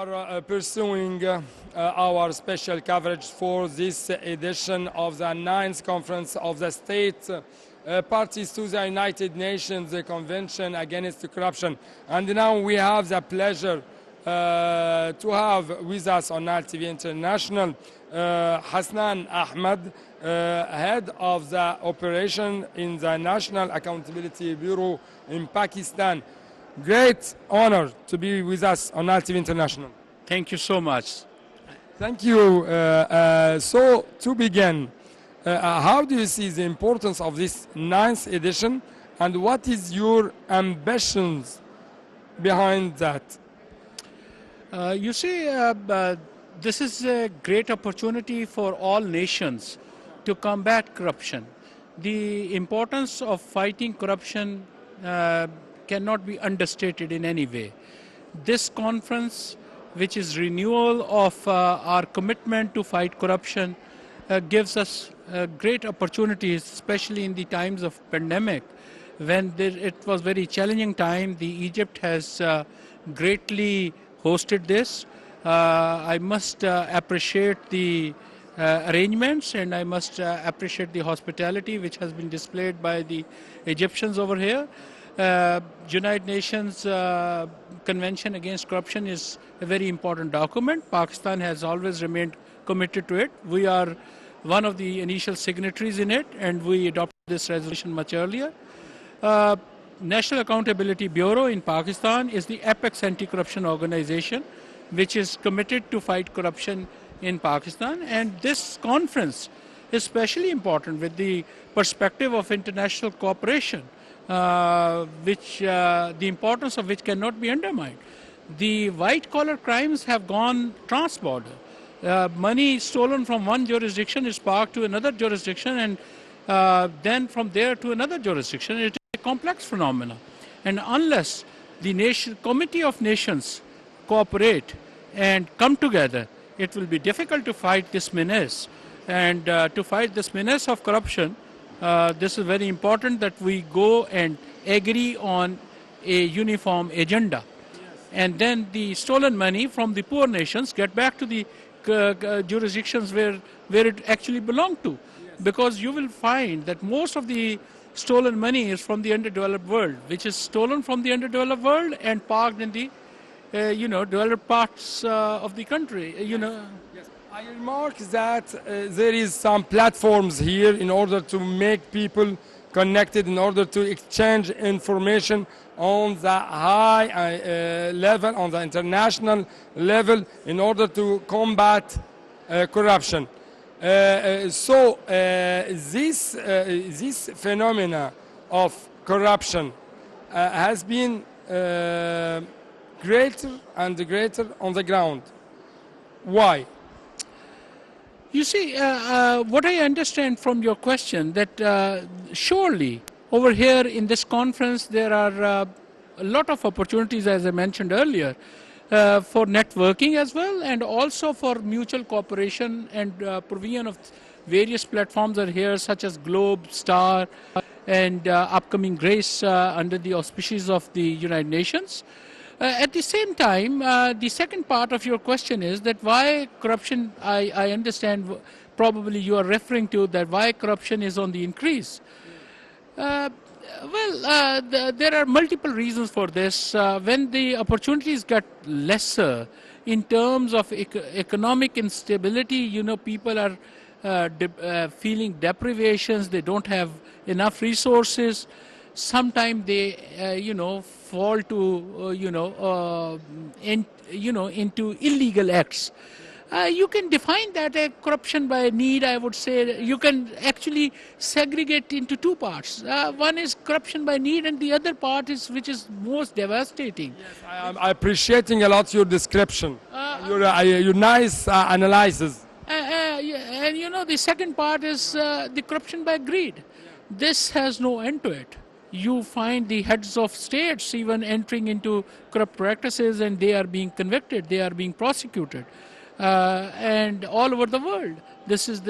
are pursuing our special coverage for this edition of the ninth conference of the state parties to the United Nations Convention Against Corruption. And now we have the pleasure to have with us on RTV International Husnain Ahmed, head of the operation in the National Accountability Bureau in Pakistan. Great honor to be with us on RTV International. Thank you so much. Thank you. So to begin, how do you see the importance of this ninth edition, and what is your ambitions behind that? You see, this is a great opportunity for all nations to combat corruption. The importance of fighting corruption cannot be understated in any way. This conference, which is renewal of our commitment to fight corruption, gives us great opportunities, especially in the times of pandemic, when it was very challenging time. The Egypt has greatly hosted this. I must appreciate the arrangements, and I must appreciate the hospitality which has been displayed by the Egyptians over here. United Nations Convention Against Corruption is a very important document. Pakistan has always remained committed to it. We are one of the initial signatories in it, and we adopted this resolution much earlier. National Accountability Bureau in Pakistan is the apex anti-corruption organization which is committed to fight corruption in Pakistan, and this conference is especially important with the perspective of international cooperation, the importance of which cannot be undermined. The white-collar crimes have gone trans-border. Money stolen from one jurisdiction is parked to another jurisdiction, and then from there to another jurisdiction. It is a complex phenomenon. And unless the Committee of Nations cooperate and come together, it will be difficult to fight this menace. And to fight this menace of corruption, this is very important that we go and agree on a uniform agenda. Yes. And then the stolen money from the poor nations get back to the jurisdictions where it actually belonged to. Yes. Because you will find that most of the stolen money is from the underdeveloped world, which is stolen from the underdeveloped world and parked in the developed parts of the country. Yes. I remark that there is some platforms here in order to make people connected, in order to exchange information on the high level, on the international level, in order to combat corruption. So this phenomena of corruption has been greater and greater on the ground. Why? You see, what I understand from your question, that surely over here in this conference there are a lot of opportunities, as I mentioned earlier, for networking as well, and also for mutual cooperation and provision of various platforms are here, such as Globe, Star, and upcoming Grace under the auspices of the United Nations. At the same time, the second part of your question is that why corruption, I understand probably you are referring to that why corruption is on the increase. There are multiple reasons for this. When the opportunities get lesser in terms of economic instability, people are feeling deprivations, they don't have enough resources. Sometimes they, fall to, into illegal acts. You can define that as corruption by need, I would say. You can actually segregate into two parts. One is corruption by need, and the other part is which is most devastating. Yes, I'm appreciating a lot your description, your nice analysis. And the second part is the corruption by greed. This has no end to it. You find the heads of states even entering into corrupt practices, and they are being convicted, they are being prosecuted, and all over the world. This is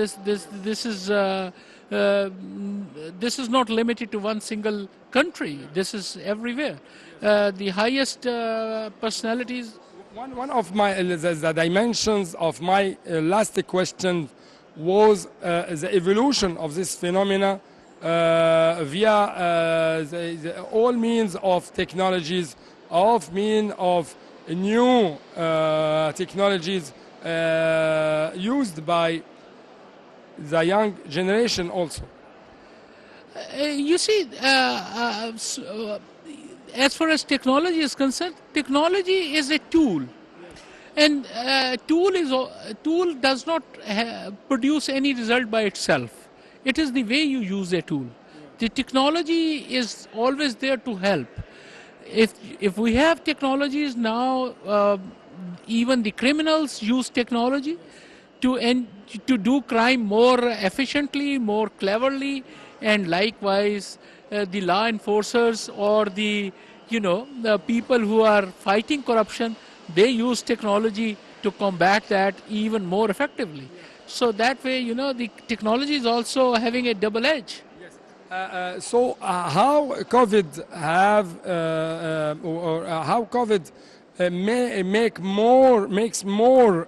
not limited to one single country. This is everywhere. The highest personalities One of my the dimensions of my last question was the evolution of this phenomena via all means of technologies, of new technologies used by the young generation also. You see, as far as technology is concerned, technology is a tool, and tool does not produce any result by itself. It is the way you use a tool. The technology is always there to help. If we have technologies now, even the criminals use technology to to do crime more efficiently, more cleverly, and likewise the law enforcers or the people who are fighting corruption, they use technology to combat that even more effectively. So that way, the technology is also having a double edge. So how COVID how COVID makes more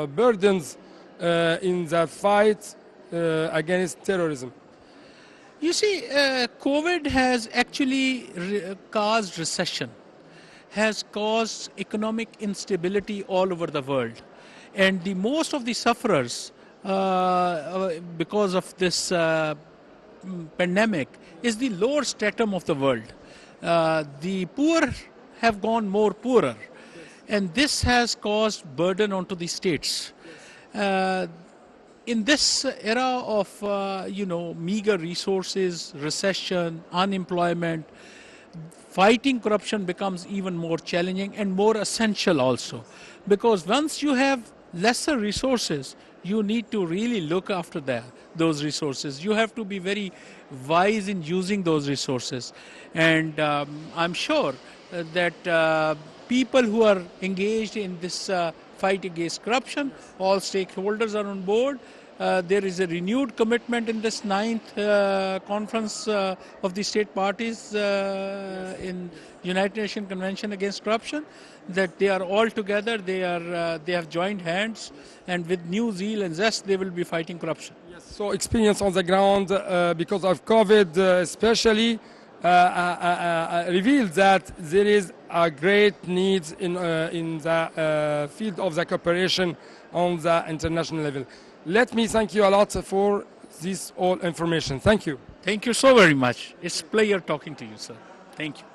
burdens in the fight against terrorism? You see, COVID has actually caused recession, has caused economic instability all over the world. And the most of the sufferers because of this pandemic is the lower stratum of the world. The poor have gone more poorer, and this has caused burden onto the states. In this era of meager resources, recession, unemployment, fighting corruption becomes even more challenging and more essential also, because once you have lesser resources, you need to really look after those resources. You have to be very wise in using those resources, and I'm sure that people who are engaged in this fight against corruption, all stakeholders are on board. There is a renewed commitment in this 9th conference of the state parties in United Nations Convention Against Corruption, that they are all together, they have joined hands, and with new zeal and zest they will be fighting corruption. Yes. So experience on the ground because of COVID especially revealed that there is a great need in the field of the cooperation on the international level. Let me thank you a lot for this all information. Thank you. Thank you so very much. It's a pleasure talking to you, sir. Thank you.